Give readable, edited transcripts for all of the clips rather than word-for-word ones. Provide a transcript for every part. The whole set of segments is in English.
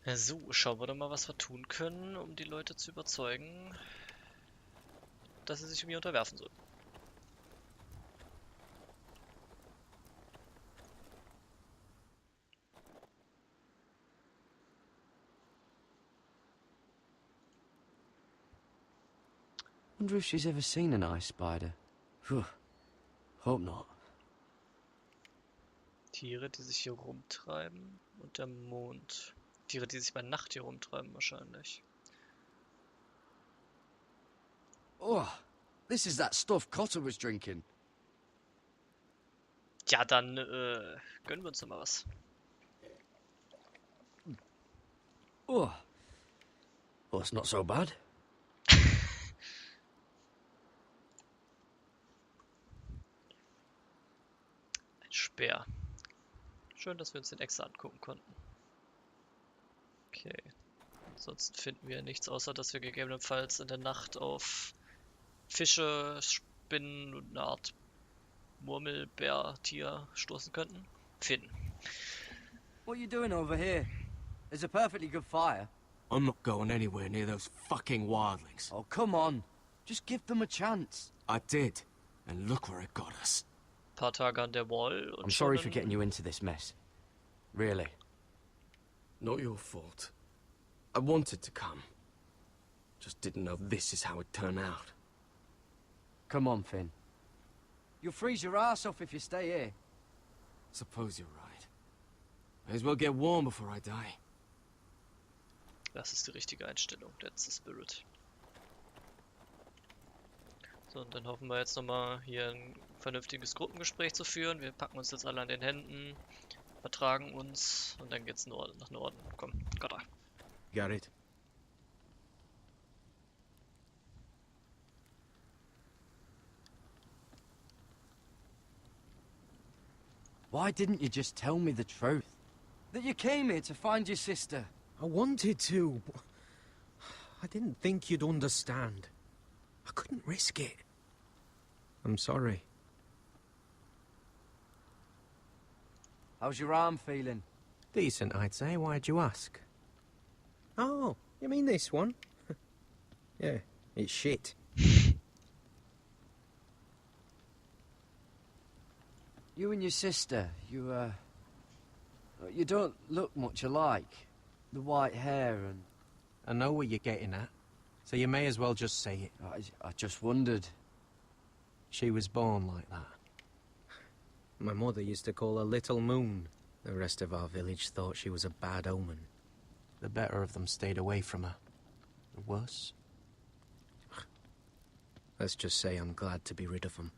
So, schauen wir doch mal, was wir tun können, um die Leute zu überzeugen, dass sie sich mir unterwerfen sollen. Wonder if she's ever seen an ice spider. Phew. Hope not. Tiere, die sich hier rumtreiben und der Mond. Tiere, die sich bei Nacht hier rumtreiben wahrscheinlich. Oh, this is that stuff Cotter was drinking. Ja, dann gönnen wir uns doch mal was. Oh. Well, it's not so bad. Ein Speer. Schön, dass wir uns den extra angucken konnten. Okay. Ansonsten finden wir nichts, außer dass wir gegebenenfalls in der Nacht auf Fische, Spinnen und eine Art Murmelbärtier stoßen könnten. Finden. What are you doing over here? There's a perfectly good fire. I'm not going anywhere near those fucking wildlings. Oh, come on. Just give them a chance. I did, and look where it got us. Paar Tage an der Wall und I'm sorry for getting you into this mess. Really. Not your fault. I wanted to come. Just didn't know this is how it'd turn out. Come on, Finn. You'll freeze your ass off if you stay here. Suppose you're right. May as well get warm before I die. Das ist die richtige Einstellung, that's the spirit. So, und dann hoffen wir jetzt nochmal hier ein vernünftiges Gruppengespräch zu führen. Wir packen uns jetzt alle an den Händen, vertragen uns und dann geht's nach Norden. Komm, GoT. Got it. Why didn't you just tell me the truth? That you came here to find your sister. I wanted to, but I didn't think you'd understand. I couldn't risk it. I'm sorry. How's your arm feeling? Decent, I'd say. Why'd you ask? Oh, you mean this one? Yeah, it's shit. You and your sister, you don't look much alike. The white hair and... I know what you're getting at, so you may as well just say it. I just wondered. She was born like that. My mother used to call her Little Moon. The rest of our village thought she was a bad omen. The better of them stayed away from her. The worse? Let's just say I'm glad to be rid of them.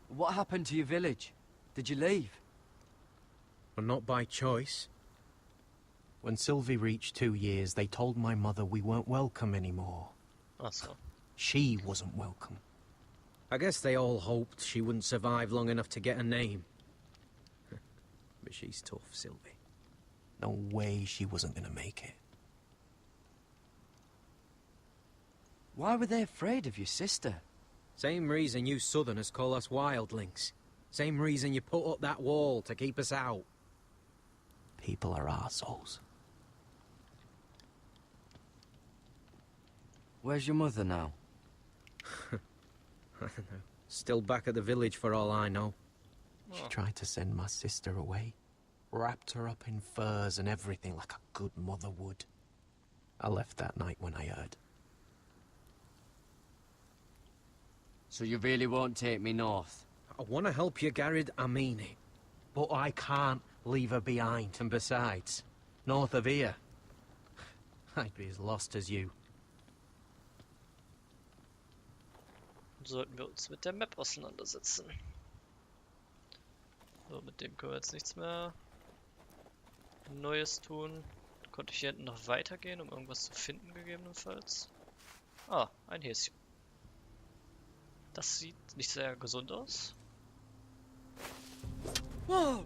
What happened to your village? Did you leave? Well, not by choice. When Sylvie reached 2 years, they told my mother we weren't welcome anymore. Ach so. She wasn't welcome. I guess they all hoped she wouldn't survive long enough to get a name. But she's tough, Sylvie. No way she wasn't gonna make it. Why were they afraid of your sister? Same reason you Southerners call us wildlings. Same reason you put up that wall to keep us out. People are arseholes. Where's your mother now? I don't know. Still back at the village for all I know. She tried to send my sister away. Wrapped her up in furs and everything like a good mother would. I left that night when I heard. So you really won't take me north? I want to help you, Garrett, I mean it. But I can't leave her behind. And besides, north of here, I'd be as lost as you. Sollten wir uns mit der Map auseinandersetzen. So, mit dem können wir jetzt nichts mehr Neues tun. Konnte ich hier hinten noch weitergehen, um irgendwas zu finden, gegebenenfalls? Ah, ein Häschen. Das sieht nicht sehr gesund aus. Whoa!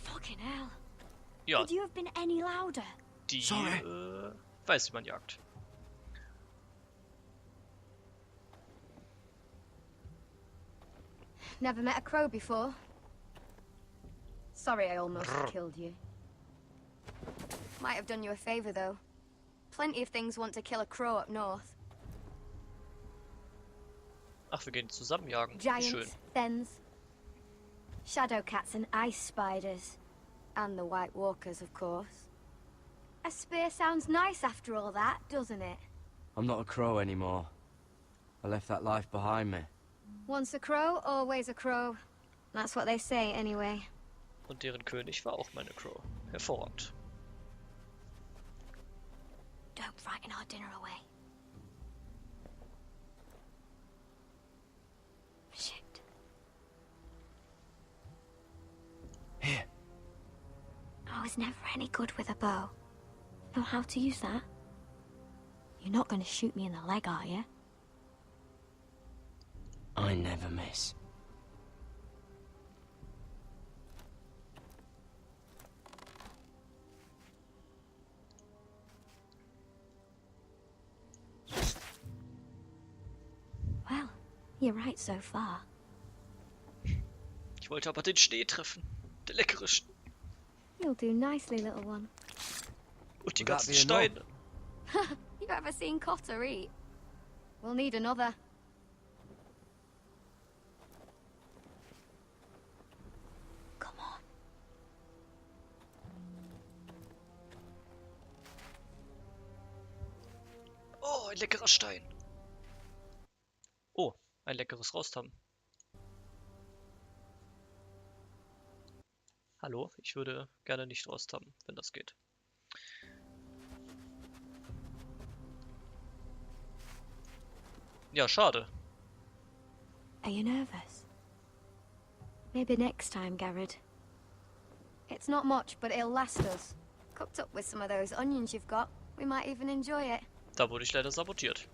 Fucking hell. Ja, Could you have been any louder? die Sorry. weiß, wie man jagt. Never met a crow before. Sorry I almost killed you. Might have done you a favor, though. Plenty of things want to kill a crow up north. Ach, wir gehen zusammen jagen. Wie schön. Giants, thens, shadow cats and ice spiders. And the White Walkers, of course. A spear sounds nice after all that, doesn't it? I'm not a crow anymore. I left that life behind me. Once a crow, always a crow. That's what they say, anyway. Und deren König war auch meine Crow. Hervorragend. Don't frighten our dinner away. Shit. Here. I was never any good with a bow. Know how to use that? You're not going to shoot me in the leg, are you? I never miss. Well, you're right so far. Ich wollte aber den Schnee treffen. Der leckere Schnee. You'll do nicely, little one. Und die Will that ganzen be enough? Steine. You ever seen Cotter eat? We'll need another. Come on. Oh, ein leckerer Stein. Oh, ein leckeres Rost haben. Hallo, ich würde gerne nicht Rost haben, wenn das geht. Ja, schade. Are you nervous? Maybe next time, Garrett. It's not much, but it'll last us. Cooked up with some of those onions you've got, we might even enjoy it. Da wurde ich leider sabotiert.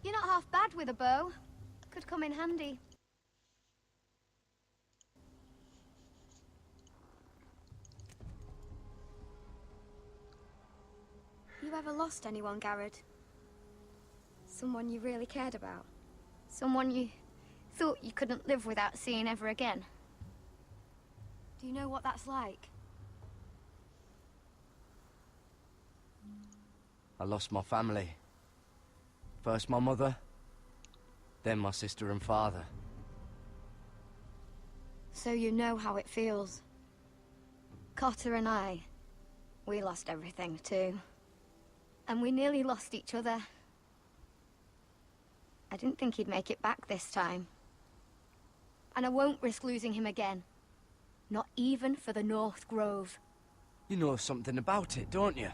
You're not half bad with a bow. Could come in handy. You ever lost anyone, Garrett? Someone you really cared about? Someone you thought you couldn't live without seeing ever again? Do you know what that's like? I lost my family. First my mother, then my sister and father. So you know how it feels. Cotter and I, we lost everything too. And we nearly lost each other. I didn't think he'd make it back this time. And I won't risk losing him again. Not even for the North Grove. You know something about it, don't you?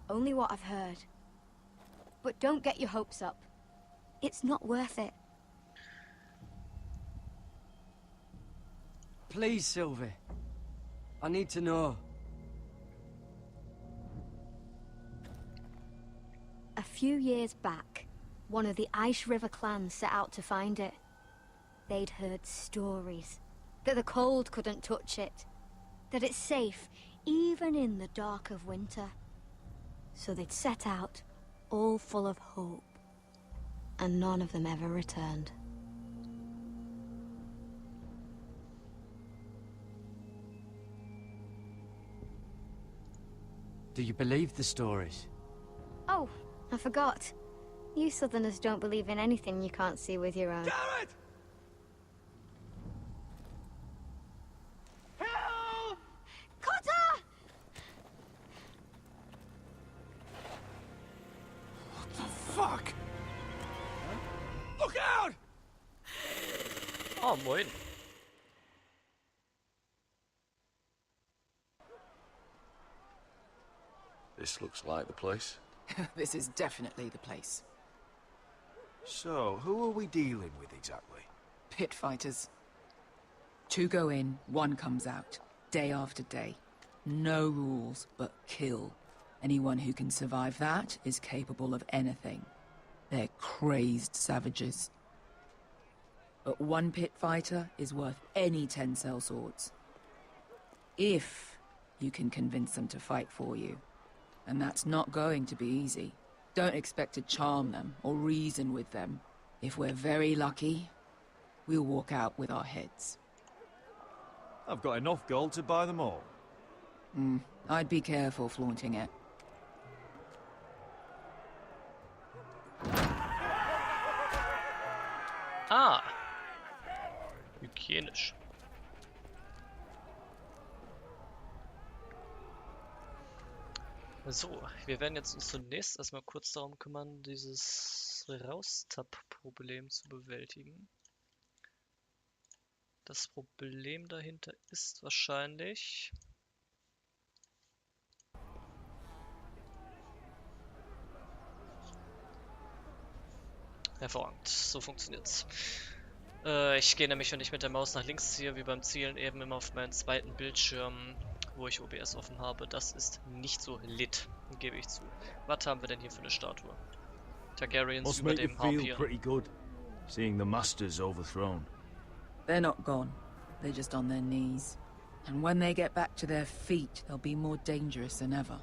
Only what I've heard. But don't get your hopes up. It's not worth it. Please, Sylvie. I need to know. A few years back, one of the Ice River clans set out to find it. They'd heard stories that the cold couldn't touch it, that it's safe even in the dark of winter. So they'd set out, all full of hope, and none of them ever returned. Do you believe the stories? Oh, I forgot. You Southerners don't believe in anything you can't see with your own. Garrett! Help! Cotter! What the fuck? Look out! Oh, moin. This looks like the place. This is definitely the place. So, who are we dealing with exactly? Pit fighters. 2 go in, 1 comes out. Day after day. No rules, but kill. Anyone who can survive that is capable of anything. They're crazed savages. But 1 pit fighter is worth any 10 sellswords. If you can convince them to fight for you. And that's not going to be easy. Don't expect to charm them or reason with them. If we're very lucky, we'll walk out with our heads. I've got enough gold to buy them all. I'd be careful flaunting it. Ah! Hygienisch. So, wir werden jetzt uns zunächst erstmal kurz darum kümmern, dieses Raustapp-Problem zu bewältigen. Das Problem dahinter ist wahrscheinlich... Hervorragend, so funktioniert's. Ich gehe nämlich, wenn ich mit der Maus nach links ziehe, wie beim Zielen, eben immer auf meinen zweiten Bildschirm, wo ich OBS offen habe. Das ist nicht so lit, gebe ich zu. Was haben wir denn hier für eine Statue? Targaryens über dem Harpier. Pretty good, seeing the masters overthrown. They're not gone. They're just on their knees. And when they get back to their feet, they'll be more dangerous than ever.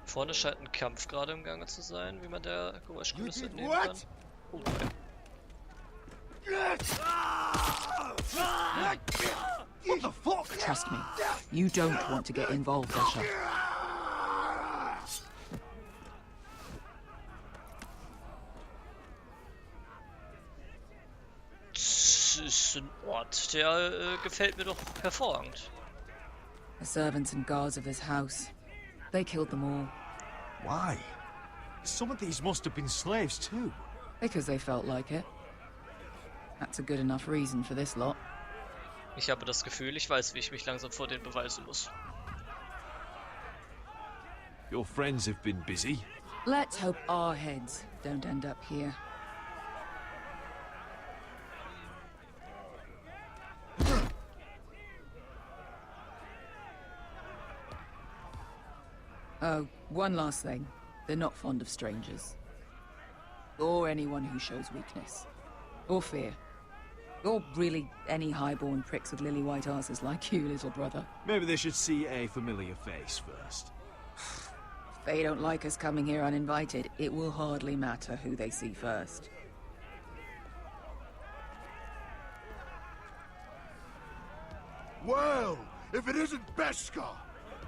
Vorne scheint ein Kampf gerade im Gange zu sein, wie man der Geräuschkulisse entnehmen kann. Oh, okay. What the fuck? Trust me, you don't want to get involved, Usher. Das ist ein Ort, der gefällt mir doch hervorragend. The servants and guards of this house. They killed them all. Why? Some of these must have been slaves too. Because they felt like it. That's a good enough reason for this lot. Ich habe das Gefühl, ich weiß, wie ich mich langsam vor denen beweisen muss. Your friends have been busy. Let's hope our heads don't end up here. Oh, one last thing. They're not fond of strangers. Or anyone who shows weakness. Or fear. Or really any highborn pricks with lily-white asses like you, little brother. Maybe they should see a familiar face first. If they don't like us coming here uninvited, it will hardly matter who they see first. Well, if it isn't Beskar,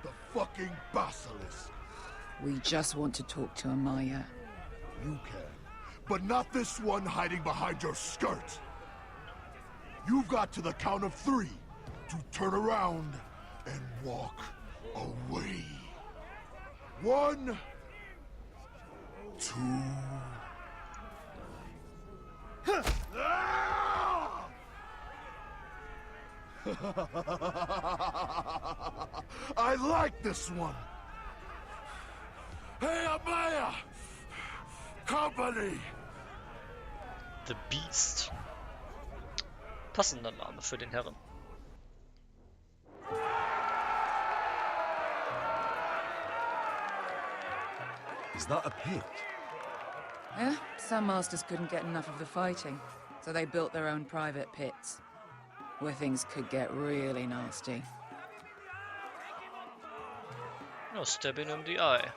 the fucking basilisk. We just want to talk to Amaya. You can, but not this one hiding behind your skirt. You've got to the count of 3 to turn around and walk away. 1, 2... I like this one. Hey, Amaya! Company! The Beast. Passender Name für den Herren. Is that a pit? Yeah, some masters couldn't get enough of the fighting, so they built their own private pits, where things could get really nasty. Ja, Stabbing in the Eye.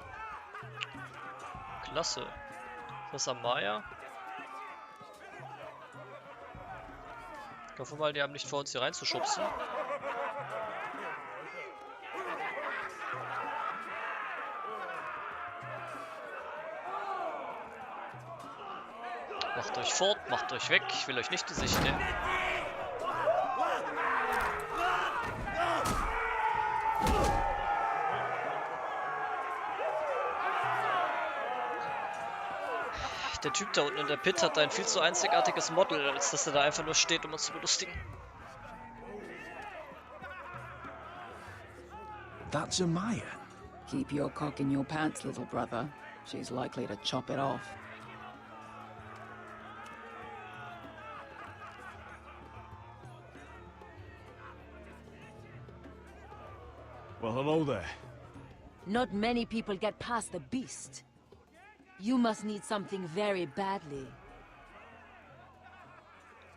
Klasse. Ist das Amaya? Ich hoffe mal, die haben nicht vor, uns hier reinzuschubsen. Macht euch fort, macht euch weg, ich will euch nicht die Sicht nehmen. Der Typ da unten in der Pit hat ein viel zu einzigartiges Model, als dass er da einfach nur steht, um uns zu belustigen. That's Amaya. Keep your cock in your pants, little brother. She's likely to chop it off. Well, hello there. Not many people get past the beast. You must need something very badly.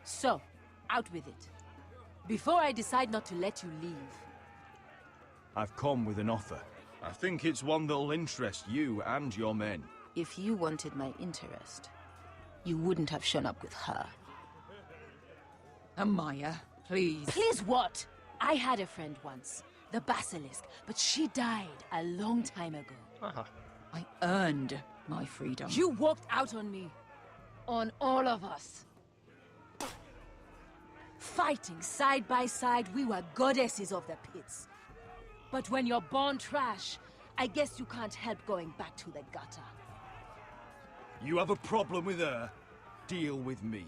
So, out with it. Before I decide not to let you leave. I've come with an offer. I think it's one that'll interest you and your men. If you wanted my interest, you wouldn't have shown up with her. Amaya, please. Please what? I had a friend once, the Basilisk, but she died a long time ago. Aha. I earned my freedom. You walked out on me. On all of us. Fighting side by side, we were goddesses of the pits. But when you're born trash, I guess you can't help going back to the gutter. You have a problem with her? Deal with me.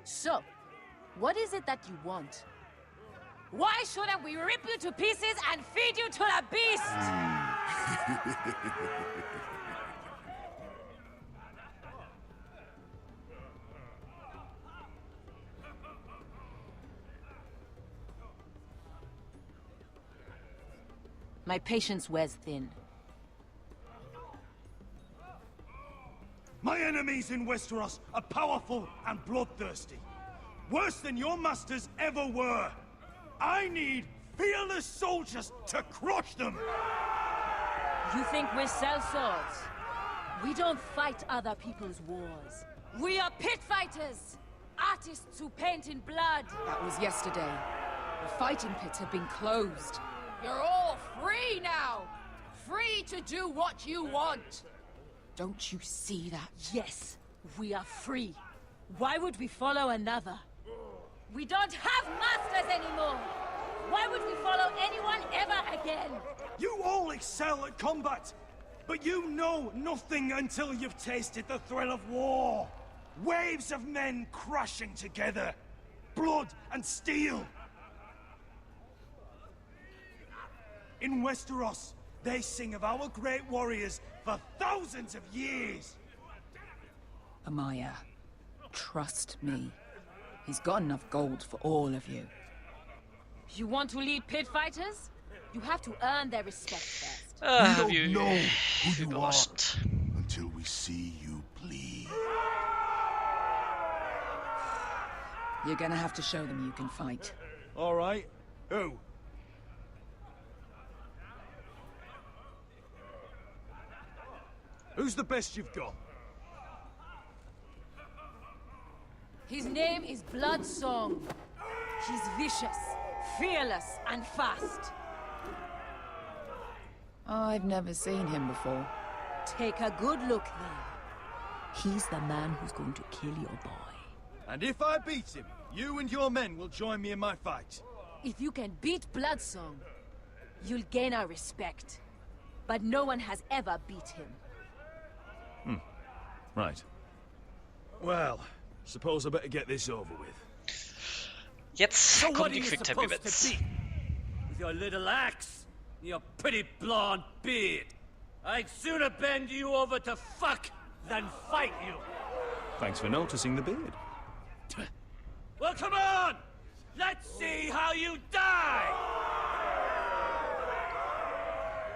So, what is it that you want? Why shouldn't we rip you to pieces and feed you to the beast? My patience wears thin. My enemies in Westeros are powerful and bloodthirsty. Worse than your masters ever were. I need fearless soldiers to crush them! You think we sell swords? We don't fight other people's wars. We are pit fighters! Artists who paint in blood! That was yesterday. The fighting pits have been closed. You're all free now! Free to do what you want! Don't you see that? Yes, we are free. Why would we follow another? We don't have masters anymore! Why would we follow anyone ever again? You all excel at combat, but you know nothing until you've tasted the thrill of war. Waves of men crashing together. Blood and steel. In Westeros, they sing of our great warriors for thousands of years. Amaya, trust me. He's got enough gold for all of you. You want to lead pit fighters? You have to earn their respect first. We don't know who you are überrascht. until we see you bleed. You're gonna have to show them you can fight. All right. Who? Who's the best you've got? His name is Bloodsong. He's vicious, fearless, and fast. I've never seen him before. Take a good look then. He's the man who's going to kill your boy. And if I beat him, you and your men will join me in my fight. If you can beat Bloodsong, you'll gain our respect. But no one has ever beat him. Right. Well, suppose I better get this over with. Jetzt So kommen what are die you Quicktime supposed Events. to be? With your little axe? And your pretty blonde beard? I'd sooner bend you over to fuck than fight you. Thanks for noticing the beard. Well, come on! Let's see how you die!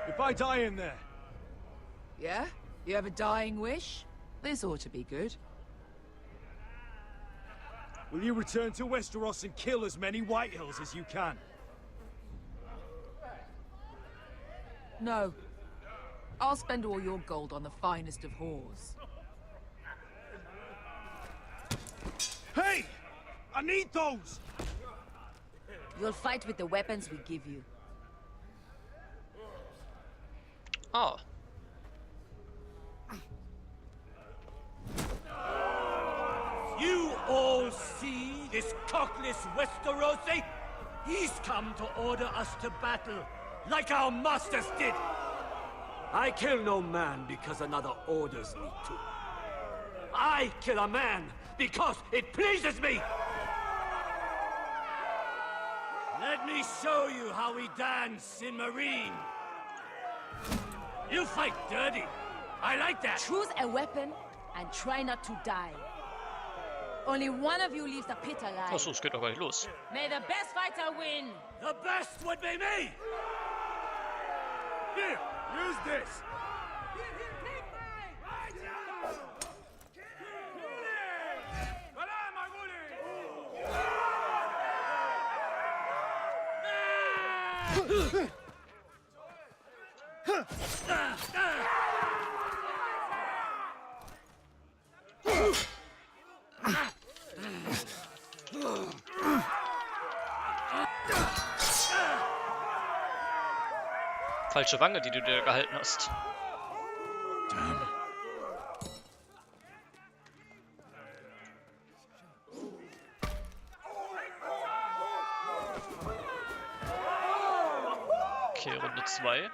If I die in there, Yeah? You have a dying wish? This ought to be good. will you return to Westeros and kill as many Whitehills as you can? No. I'll spend all your gold on the finest of whores. Hey! I need those! You'll fight with the weapons we give you. Oh, You all see this cockless Westerosi? He's come to order us to battle, like our masters did. I kill no man because another orders me to. I kill a man because it pleases me. Let me show you how we dance in Marine. You fight dirty. I like that. Choose a weapon and try not to die. Only one of you leaves the pit alive. achso, es geht doch gar nicht los. May the best fighter win. The best would be me. Here, use this! Falsche Wange, die du dir gehalten hast. Damn. Okay, Runde 2.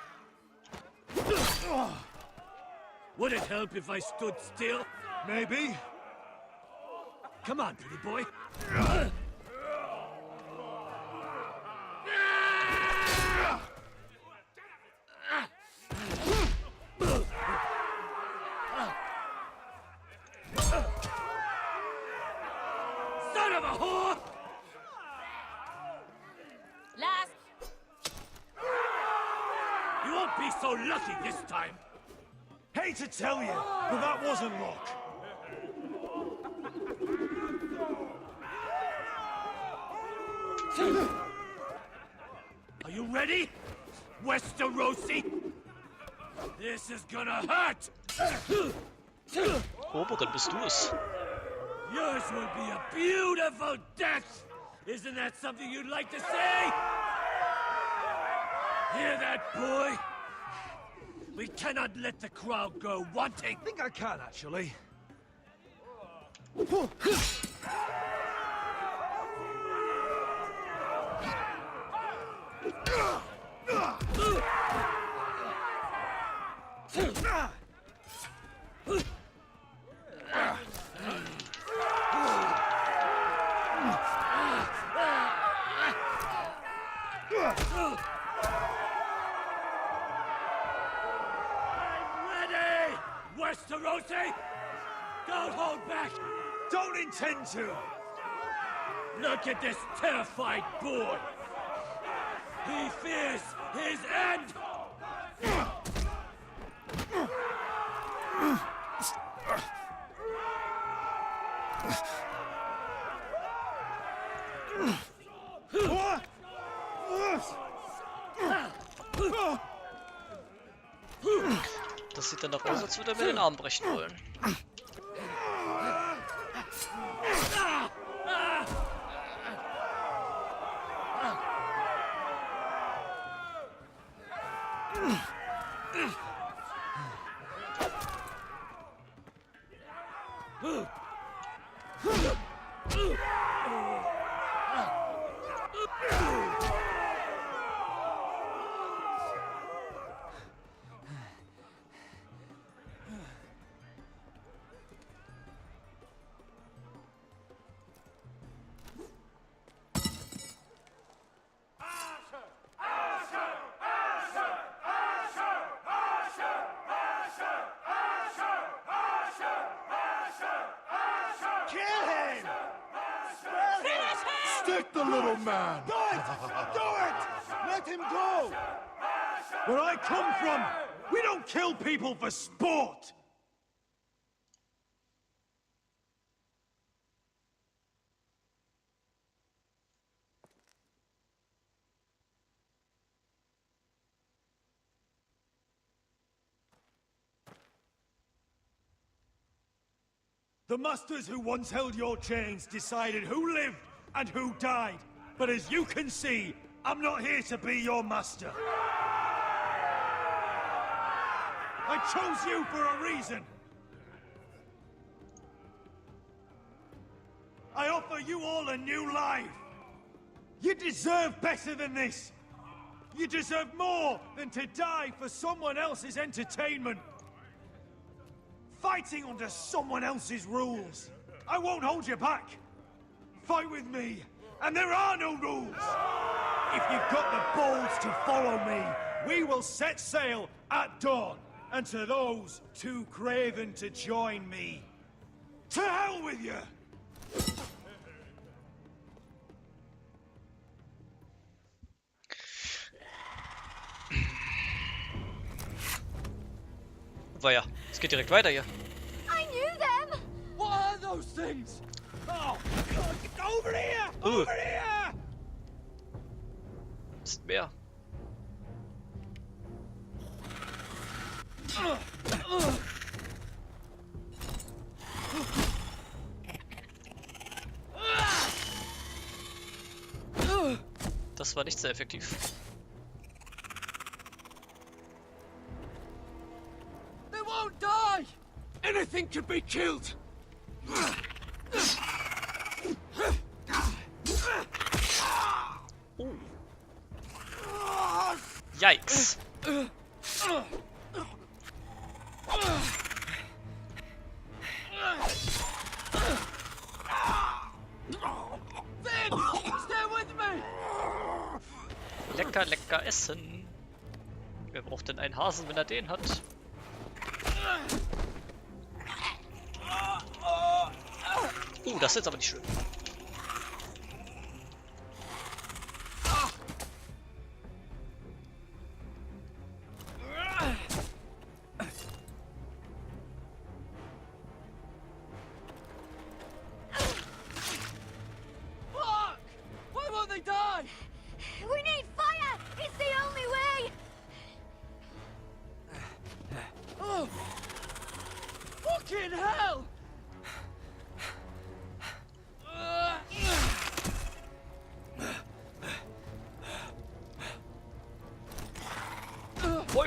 Would it help if I stood still? Maybe. Come on, pretty boy. Son of a whore! Last. You won't be so lucky this time. Hate to tell you, but that wasn't luck. Are you ready, Westerosi? This is gonna hurt! Oberin, bist du es? Yours will be a beautiful death! Isn't that something you'd like to say? Hear that, boy? We cannot let the crowd go wanting. I think I can, actually. Westerosi! Don't hold back! Don't intend to! Look at this terrified boy! He fears his end! Das sieht danach aus, als würde er mir den Arm brechen wollen. Stick the little man! Do it! Do it! Let him go! Where I come from, we don't kill people for sport! The masters who once held your chains decided who lived and who died. But as you can see, I'm not here to be your master. I chose you for a reason. I offer you all a new life. You deserve better than this. You deserve more than to die for someone else's entertainment. Fighting under someone else's rules. I won't hold you back. Fight with me, and there are no rules. If you've got the balls to follow me, we will set sail at dawn. And to those too craven to join me, to hell with you! Weia, es geht direkt weiter hier. I knew them! What are those things? Oh, God, get over here! Over here! Ist mehr. Das war nicht sehr effektiv. could be killed. Oh. Yikes. Lecker, lecker essen. Wer braucht denn einen Hasen, wenn er den hat? Das ist jetzt aber nicht schön.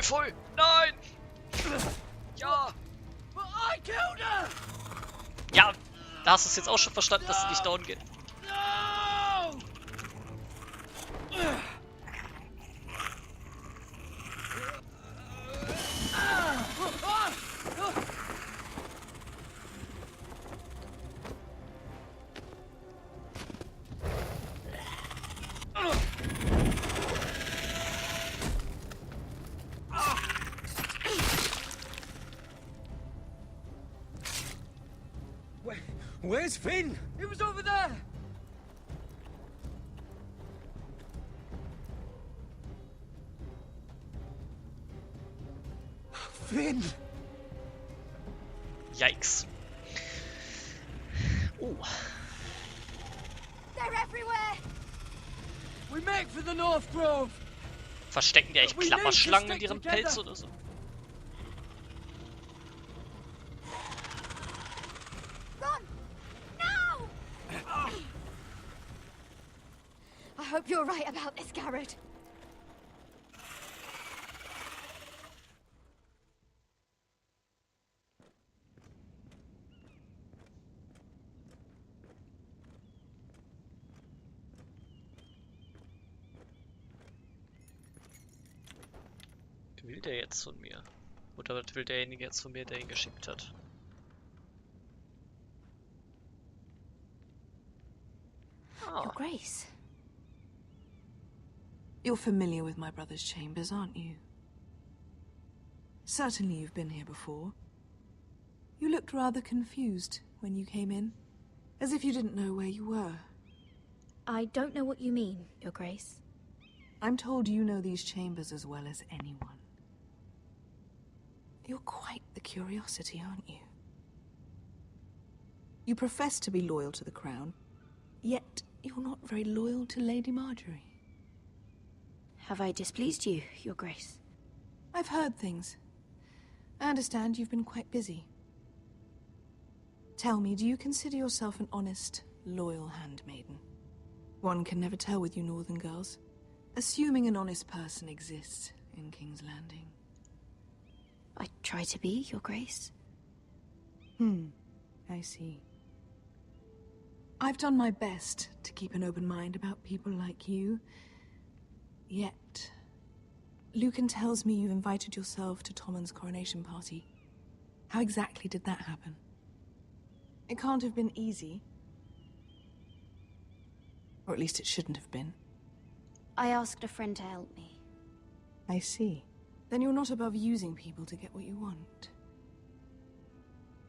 Voll! Nein! Ja! Ja, da hast du es jetzt auch schon verstanden, dass es nicht down geht. Where's Finn? He was over there. Finn! Yikes. Oh. They're everywhere. We make for the North Grove. Verstecken die eigentlich Klapperschlangen in ihrem Pelz oder so? I hope you're right about this, Garrett. Will der jetzt von mir? Oder was will derjenige jetzt von mir, der ihn geschickt hat? Your Grace. You're familiar with my brother's chambers, aren't you? Certainly you've been here before. You looked rather confused when you came in, as if you didn't know where you were. I don't know what you mean, Your Grace. I'm told you know these chambers as well as anyone. You're quite the curiosity, aren't you? You profess to be loyal to the crown, yet you're not very loyal to Lady Marjorie. Have I displeased you, Your Grace? I've heard things. I understand you've been quite busy. Tell me, do you consider yourself an honest, loyal handmaiden? One can never tell with you northern girls. Assuming an honest person exists in King's Landing. I try to be, Your Grace. I see. I've done my best to keep an open mind about people like you. Yet, Lucan tells me you invited yourself to Tommen's coronation party. How exactly did that happen? It can't have been easy. Or at least it shouldn't have been. I asked a friend to help me. I see. Then you're not above using people to get what you want.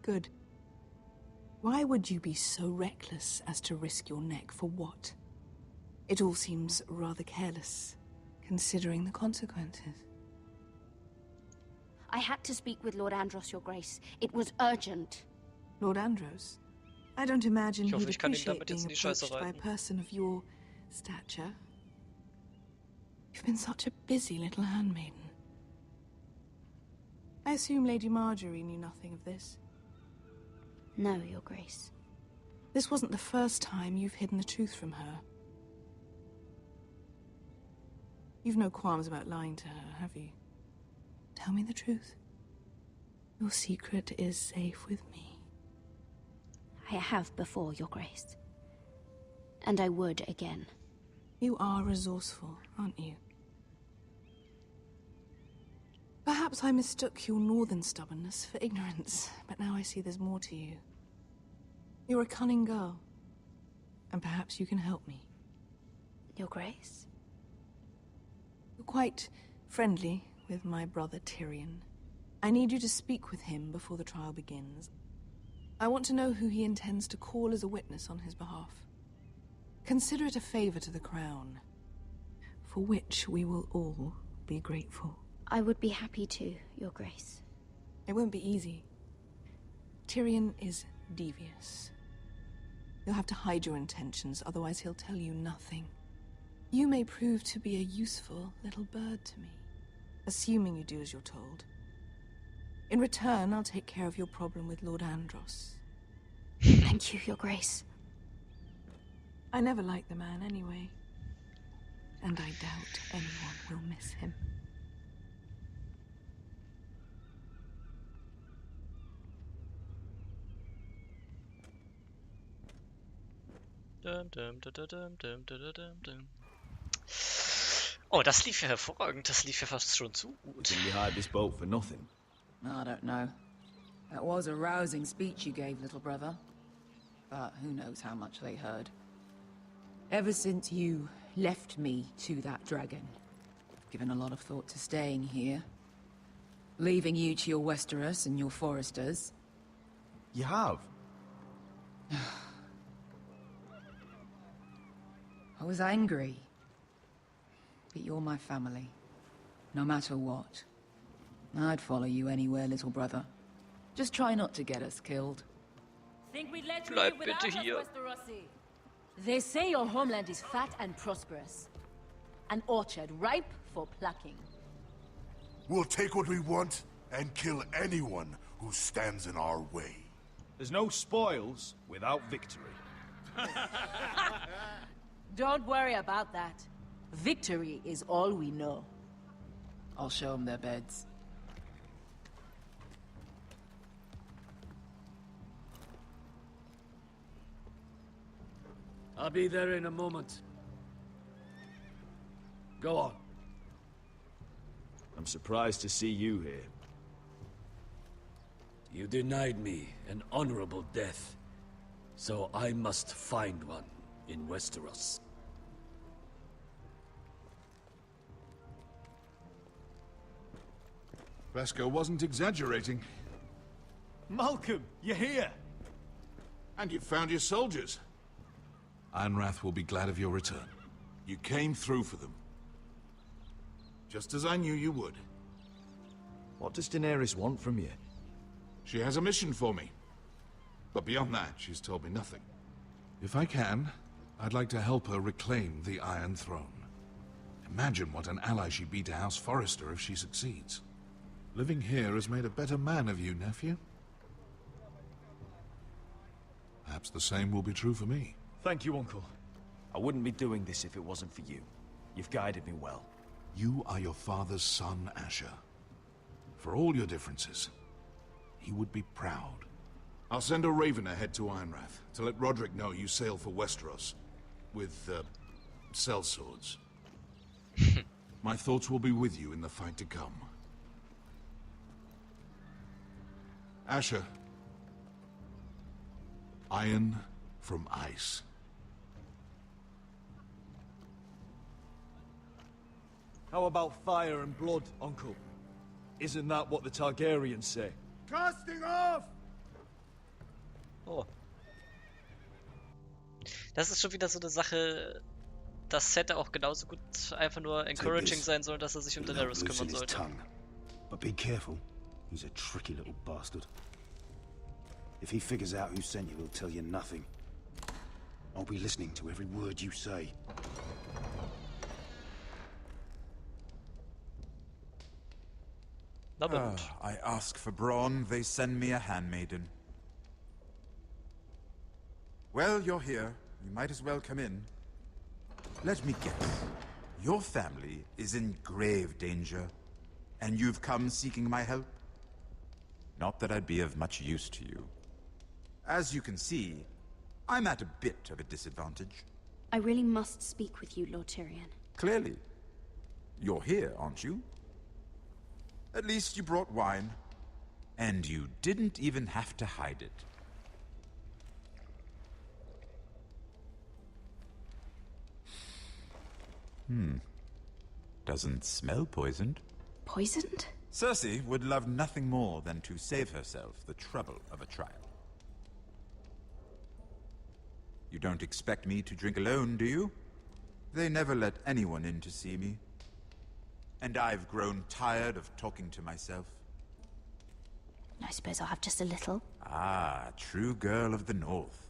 Good. Why would you be so reckless as to risk your neck for what? It all seems rather careless, considering the consequences. I had to speak with Lord Andros, Your Grace. It was urgent. Lord Andros? I don't imagine Ich hoffe, he'd ich kann ihn appreciate damit jetzt in being die Scheiße approached by a reiten. person of your stature. You've been such a busy little handmaiden. I assume Lady Marjorie knew nothing of this. No, Your Grace. This wasn't the first time you've hidden the truth from her. You've no qualms about lying to her, have you? Tell me the truth. Your secret is safe with me. I have before, Your Grace. And I would again. You are resourceful, aren't you? Perhaps I mistook your northern stubbornness for ignorance, but now I see there's more to you. You're a cunning girl, and perhaps you can help me. Your Grace? You're quite friendly with my brother Tyrion. I need you to speak with him before the trial begins. I want to know who he intends to call as a witness on his behalf. Consider it a favor to the crown, for which we will all be grateful. I would be happy to, Your Grace. It won't be easy. Tyrion is devious. You'll have to hide your intentions, otherwise he'll tell you nothing. You may prove to be a useful little bird to me, assuming you do as you're told. In return, I'll take care of your problem with Lord Andros. Thank you, Your Grace. I never liked the man anyway, and I doubt anyone will miss him. Oh, das lief ja hervorragend. Das lief ja fast schon zu gut. Did you hide this boat for nothing? I don't know. That was a rousing speech you gave, little brother. But who knows how much they heard. Ever since you left me to that dragon, I've given a lot of thought to staying here. Leaving you to your Westeros and your foresters. You have? I was angry. But you're my family. No matter what. I'd follow you anywhere, little brother. Just try not to get us killed. Think we'd let you Bleib live without bitte us, hier. Westerosi? They say your homeland is fat and prosperous. An orchard ripe for plucking. We'll take what we want and kill anyone who stands in our way. There's no spoils without victory. Don't worry about that. Victory is all we know. I'll show them their beds. I'll be there in a moment. Go on. I'm surprised to see you here. You denied me an honorable death, so I must find one in Westeros. Vasco wasn't exaggerating. Malcolm, you're here! And you found your soldiers. Ironrath will be glad of your return. You came through for them. Just as I knew you would. What does Daenerys want from you? She has a mission for me. But beyond that, she's told me nothing. If I can, I'd like to help her reclaim the Iron Throne. Imagine what an ally she'd be to House Forrester if she succeeds. Living here has made a better man of you, nephew. Perhaps the same will be true for me. Thank you, Uncle. I wouldn't be doing this if it wasn't for you. You've guided me well. You are your father's son, Asher. For all your differences, he would be proud. I'll send a raven ahead to Ironrath to let Roderick know you sail for Westeros with, sellswords. My thoughts will be with you in the fight to come. Asher. Iron from ice. How about fire and blood, Uncle? Isn't that what the Targaryens say? Casting off! Oh. Das ist schon wieder so eine Sache, das hätte auch genauso gut einfach nur encouraging sein sollen, dass er sich um Daenerys kümmern sollte. But be careful. He's a tricky little bastard. If he figures out who sent you, he'll tell you nothing. I'll be listening to every word you say. I ask for brawn, they send me a handmaiden. Well, you're here. You might as well come in. Let me guess. Your family is in grave danger, and you've come seeking my help? Not that I'd be of much use to you. As you can see, I'm at a bit of a disadvantage. I really must speak with you, Lord Tyrion. Clearly. You're here, aren't you? At least you brought wine. And you didn't even have to hide it. Doesn't smell poisoned. Poisoned? Cersei would love nothing more than to save herself the trouble of a trial. You don't expect me to drink alone, do you? They never let anyone in to see me. And I've grown tired of talking to myself. I suppose I'll have just a little. Ah, true girl of the North.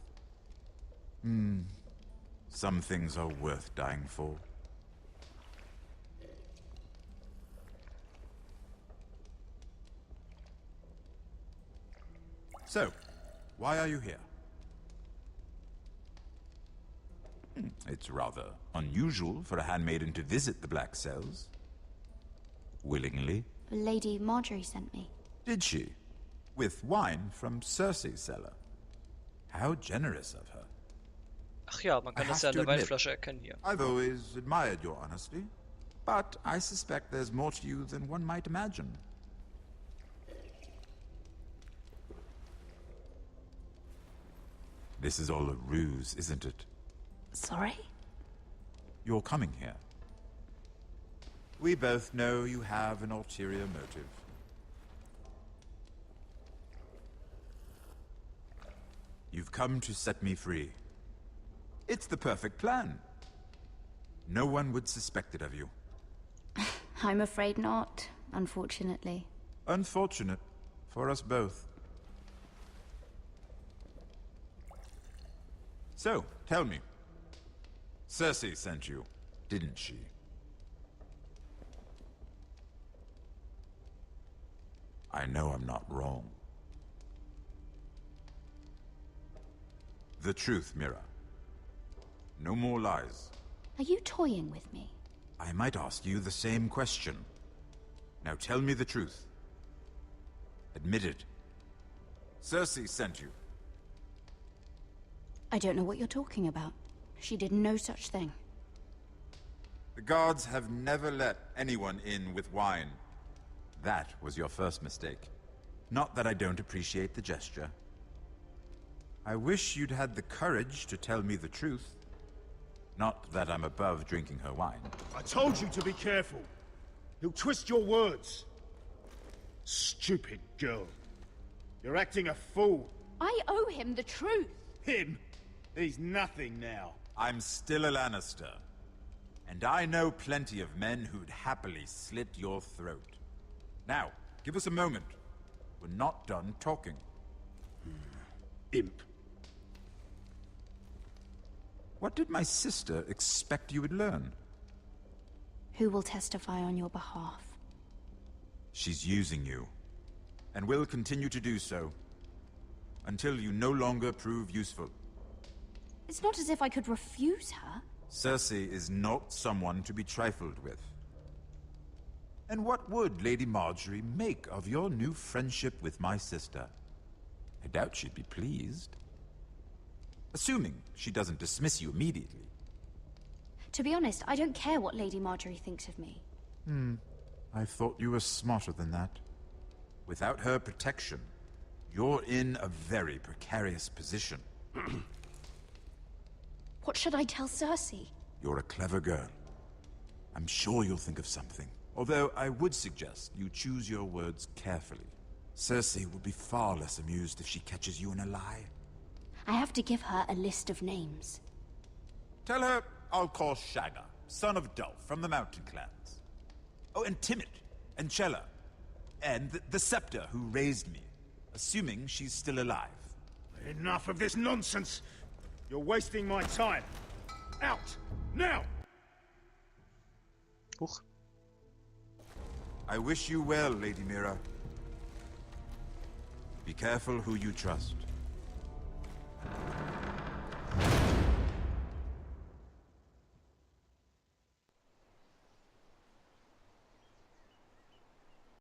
Some things are worth dying for. So, why are you here? It's rather unusual for a handmaiden to visit the Black Cells. Willingly. Lady Marjorie sent me. Did she? With wine from Cersei's cellar. How generous of her. Ach ja, man kann das ja an der Weinflasche erkennen hier. I've always admired your honesty, but I suspect there's more to you than one might imagine. This is all a ruse, isn't it? Sorry? You're coming here. We both know you have an ulterior motive. You've come to set me free. It's the perfect plan. No one would suspect it of you. I'm afraid not, unfortunately. Unfortunate for us both. So, tell me. Cersei sent you, didn't she? I know I'm not wrong. The truth, Mira. No more lies. Are you toying with me? I might ask you the same question. Now tell me the truth. Admit it. Cersei sent you. I don't know what you're talking about. She did no such thing. The guards have never let anyone in with wine. That was your first mistake. Not that I don't appreciate the gesture. I wish you'd had the courage to tell me the truth. Not that I'm above drinking her wine. I told you to be careful. He'll twist your words. Stupid girl. You're acting a fool. I owe him the truth. Him? He's nothing now. I'm still a Lannister. And I know plenty of men who'd happily slit your throat. Now, give us a moment. We're not done talking. Imp. What did my sister expect you would learn? Who will testify on your behalf? She's using you. And will continue to do so. Until you no longer prove useful. It's not as if I could refuse her. Cersei is not someone to be trifled with. And what would Lady Marjorie make of your new friendship with my sister? I doubt she'd be pleased. Assuming she doesn't dismiss you immediately. To be honest, I don't care what Lady Marjorie thinks of me. I thought you were smarter than that. Without her protection, you're in a very precarious position. What should I tell Cersei? You're a clever girl. I'm sure you'll think of something. Although I would suggest you choose your words carefully. Cersei will be far less amused if she catches you in a lie. I have to give her a list of names. Tell her I'll call Shagga, son of Dolph, from the Mountain Clans. Oh, and Timid, and Chella, and the Scepter who raised me, assuming she's still alive. Enough of this nonsense! You're wasting my time. Out! Now! Huch. I wish you well, Lady Mira. Be careful who you trust.